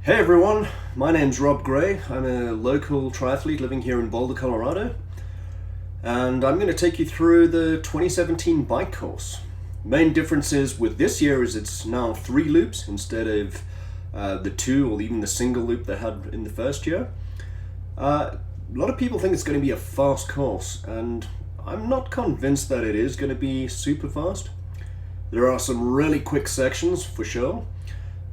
Hey everyone, my name's Rob Gray. I'm a local triathlete living here in Boulder, Colorado, and I'm going to take you through the 2017 bike course. Main difference is with this year is it's now 3 loops instead of the 2 or even the single loop they had in the first year. A lot of people think it's going to be a fast course, and I'm not convinced that it is going to be super fast. There are some really quick sections for sure,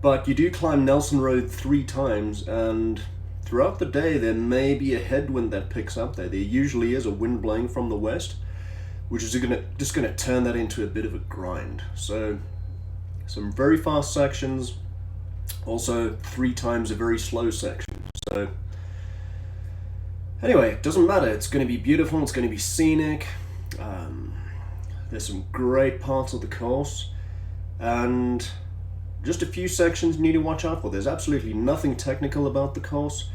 but you do climb Nelson Road 3 times, and throughout the day there may be a headwind that picks up there. There usually is a wind blowing from the west, which is just going to turn that into a bit of a grind. So some very fast sections, also 3 times a very slow section. So anyway, it doesn't matter. It's going to be beautiful. It's going to be scenic. There's some great parts of the course, and just a few sections you need to watch out for. There's absolutely nothing technical about the course.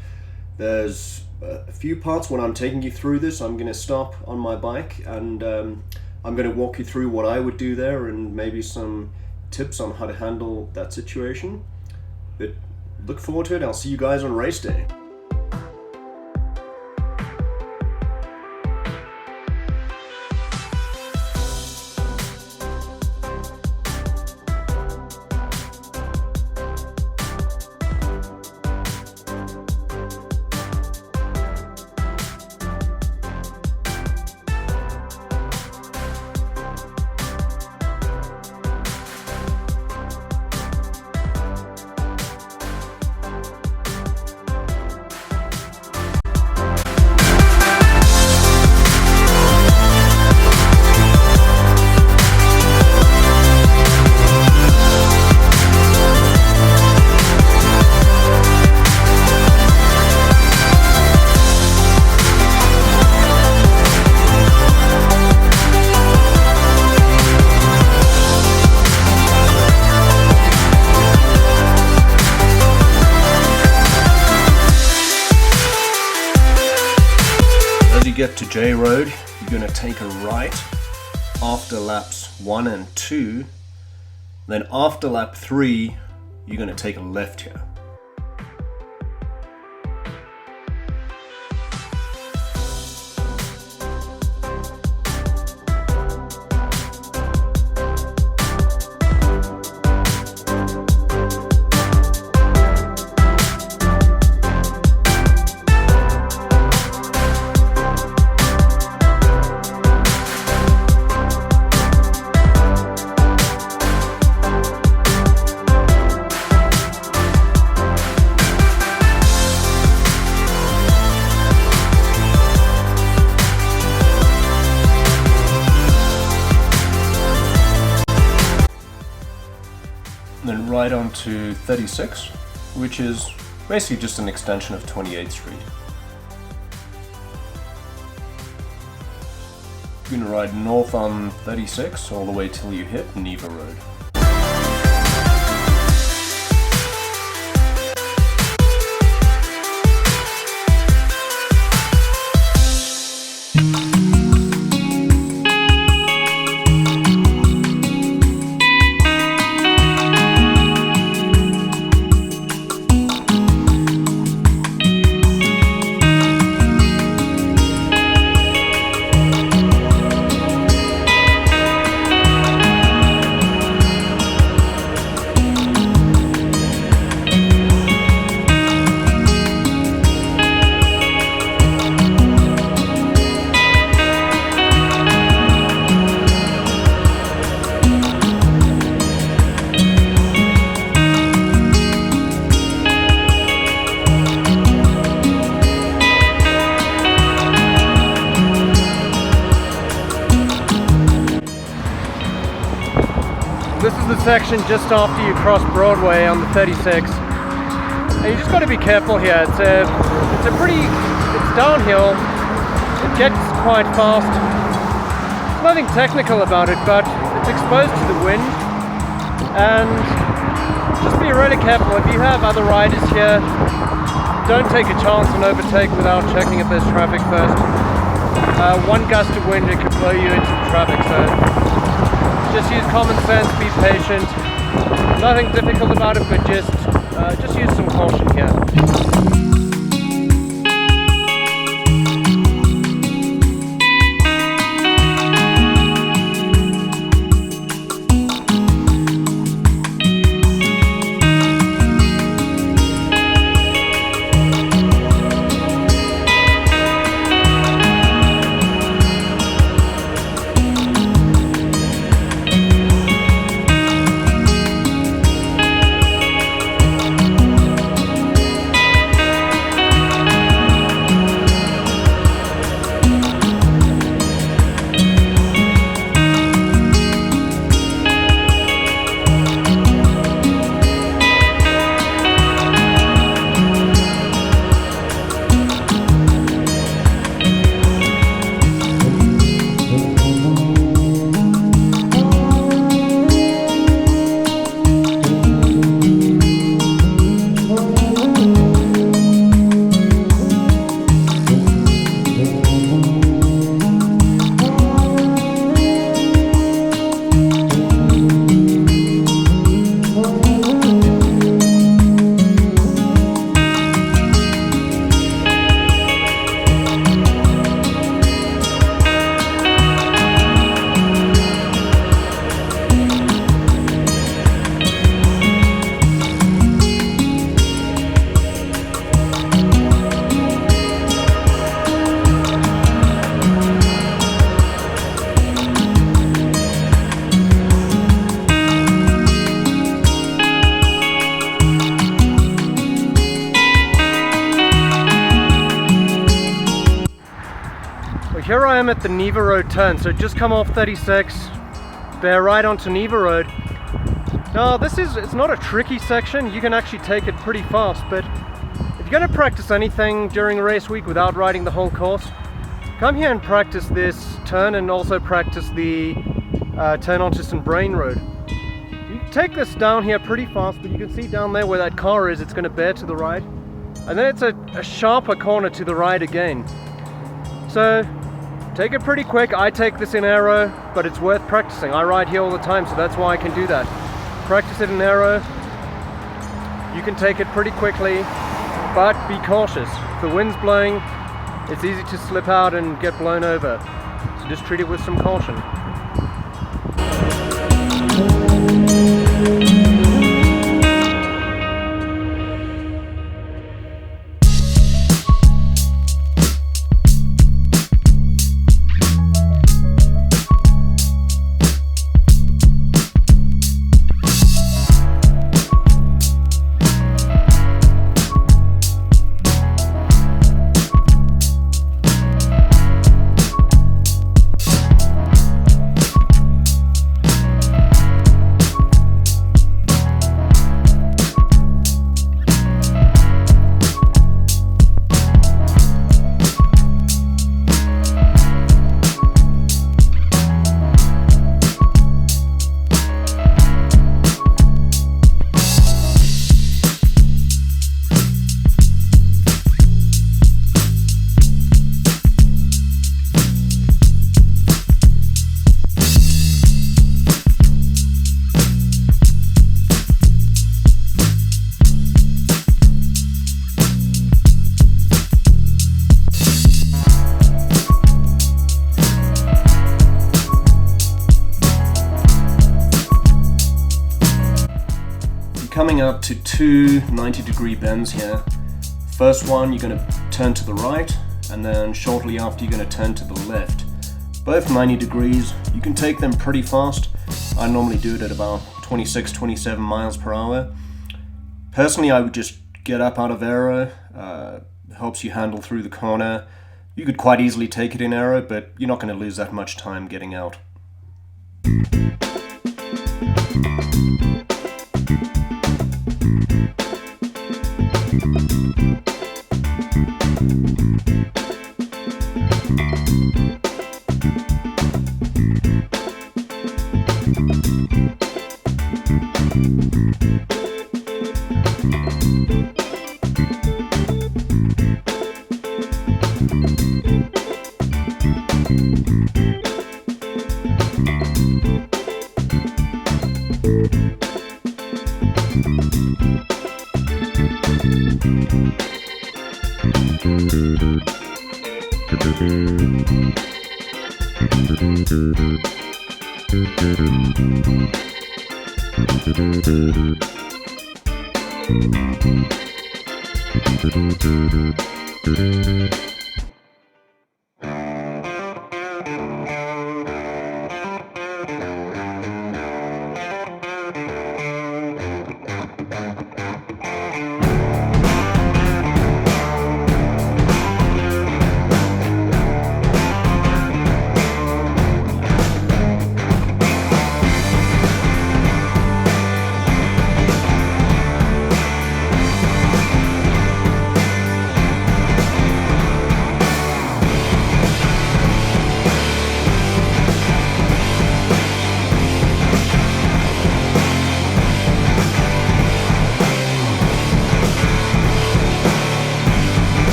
There's a few parts when I'm taking you through this, I'm going to stop on my bike and I'm going to walk you through what I would do there and maybe some tips on how to handle that situation. But look forward to it. I'll see you guys on race day. Get to J Road, you're going to take a right after laps 1 and 2, then after lap 3 you're going to take a left here. Then right on to 36, which is basically just an extension of 28th Street. You're going to ride north on 36 all the way till you hit Neva Road. This is the section just after you cross Broadway on the 36, and you just got to be careful here. It's downhill. It gets quite fast. There's nothing technical about it, but it's exposed to the wind, and just be really careful. If you have other riders here, don't take a chance and overtake without checking if there's traffic first. One gust of wind, it could blow you into the traffic, so just use common sense, be patient. Nothing difficult about it, but just use some caution here. here I am at the Neva Road turn, so just come off 36, bear right onto Neva Road. Now it's not a tricky section, you can actually take it pretty fast, but if you're going to practice anything during a race week without riding the whole course, come here and practice this turn and also practice the turn onto St. Brain Road. You can take this down here pretty fast, but you can see down there where that car is, it's going to bear to the right. And then it's a sharper corner to the right again. So take it pretty quick. I take this in aero, but it's worth practicing. I ride here all the time, so that's why I can do that. Practice it in aero. You can take it pretty quickly, but be cautious. If the wind's blowing, it's easy to slip out and get blown over. So just treat it with some caution. Coming up to two 90-degree bends here. First one, you're going to turn to the right, and then shortly after you're going to turn to the left. Both 90 degrees. You can take them pretty fast. I normally do it at about 26, 27 miles per hour. Personally, I would just get up out of aero. Helps you handle through the corner. You could quite easily take it in aero, but you're not going to lose that much time getting out.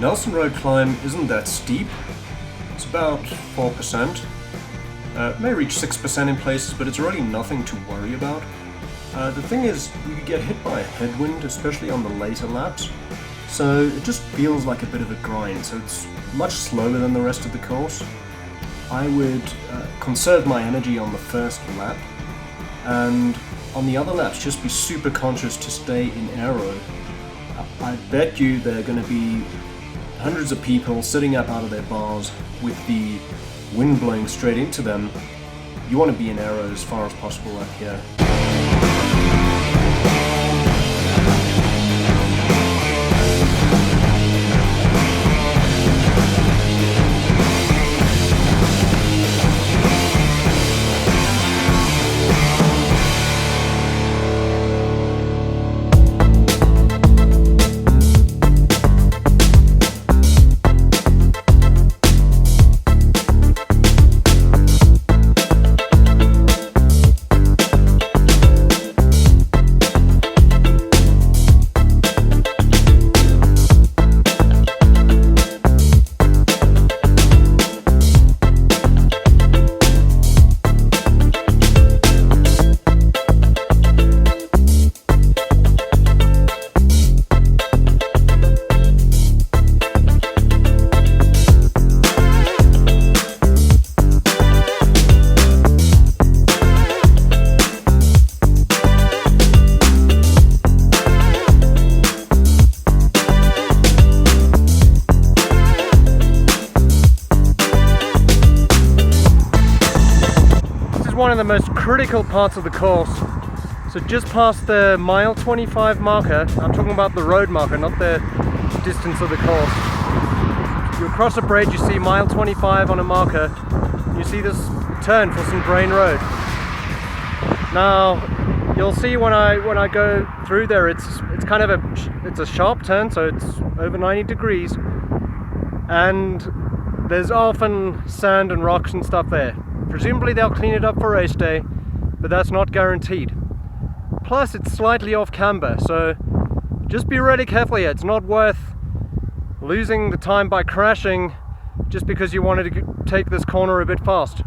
Nelson Road climb isn't that steep. It's about 4%. It may reach 6% in places, but it's really nothing to worry about. The thing is, you get hit by a headwind, especially on the later laps, so it just feels like a bit of a grind, so it's much slower than the rest of the course. I would conserve my energy on the first lap, and on the other laps just be super conscious to stay in aero. I bet you there are going to be hundreds of people sitting up out of their bars with the wind blowing straight into them. You want to be in aero as far as possible up here. One of the most critical parts of the course. So just past the mile 25 marker, I'm talking about the road marker, not the distance of the course. You cross a bridge, you see mile 25 on a marker, you see this turn for St. Vrain Road. Now you'll see when I go through there, it's kind of a sharp turn, so it's over 90 degrees, and there's often sand and rocks and stuff there. Presumably they'll clean it up for race day, but that's not guaranteed. Plus it's slightly off camber, so just be really careful here. It's not worth losing the time by crashing just because you wanted to take this corner a bit fast.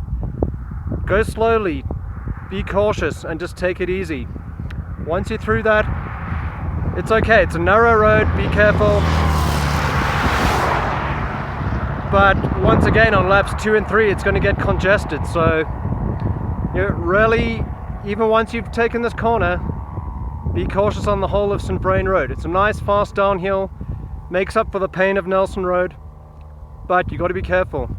Go slowly, be cautious, and just take it easy. Once you're through that, it's okay. It's a narrow road, be careful. But once again, on laps 2 and 3, it's going to get congested. So, really, even once you've taken this corner, be cautious on the whole of St. Vrain Road. It's a nice, fast downhill, makes up for the pain of Nelson Road, but you got to be careful.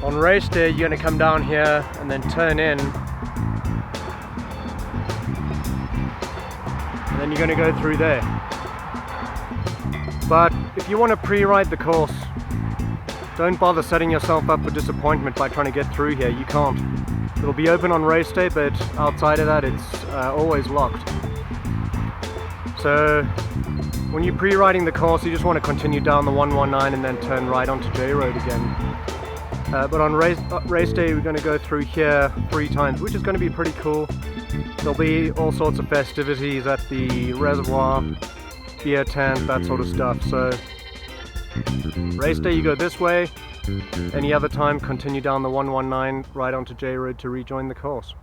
On race day, you're going to come down here and then turn in, and then you're going to go through there. But if you want to pre-ride the course, don't bother setting yourself up for disappointment by trying to get through here. You can't. It'll be open on race day, but outside of that it's always locked. So when you're pre-riding the course, you just want to continue down the 119 and then turn right onto J Road again. But on race day, we're going to go through here 3 times, which is going to be pretty cool. There'll be all sorts of festivities at the Reservoir, beer tent, that sort of stuff. So race day, you go this way. Any other time, continue down the 119 right onto J Road to rejoin the course.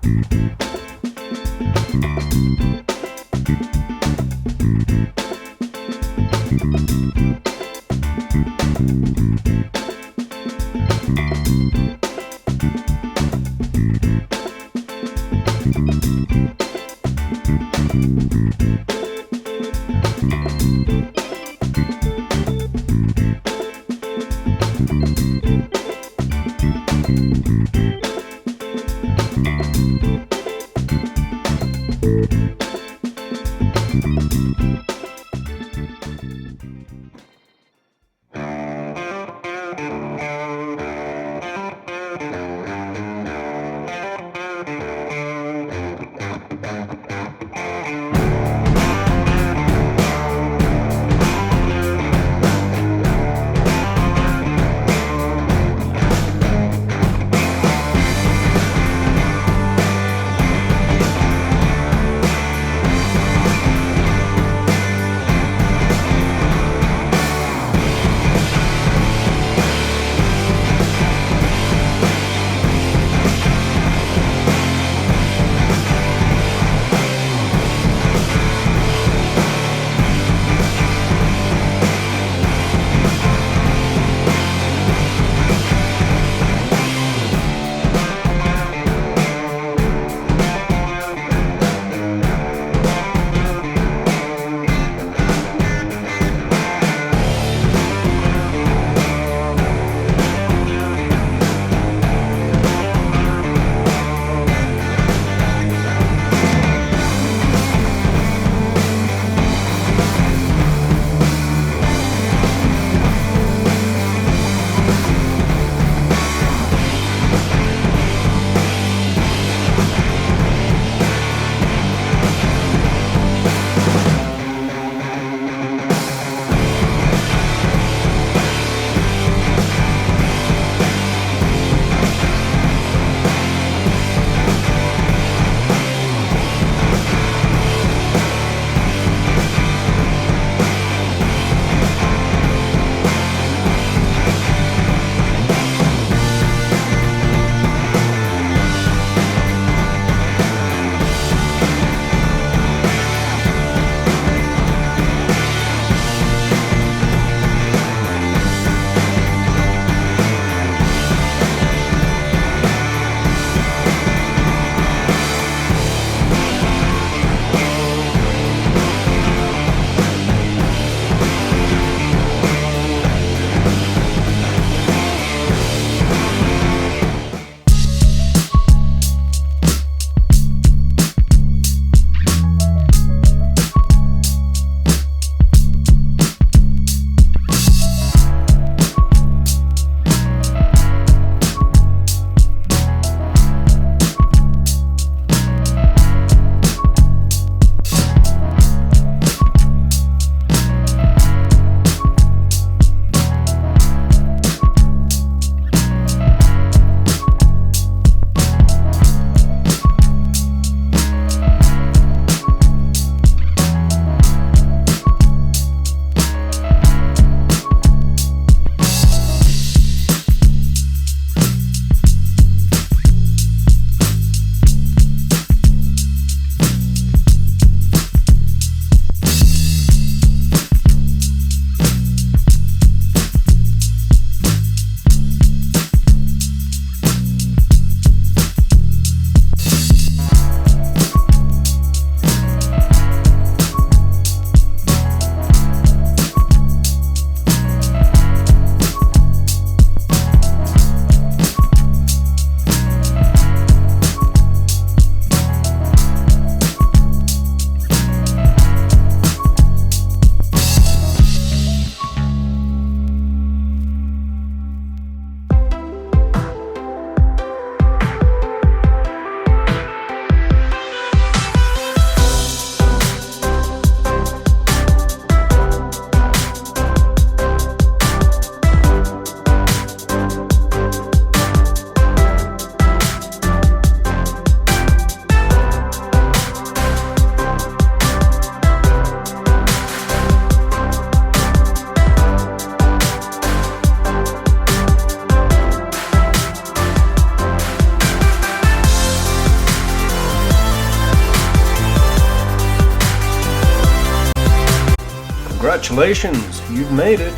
Congratulations, you've made it.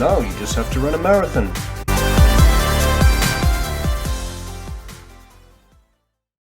Now you just have to run a marathon.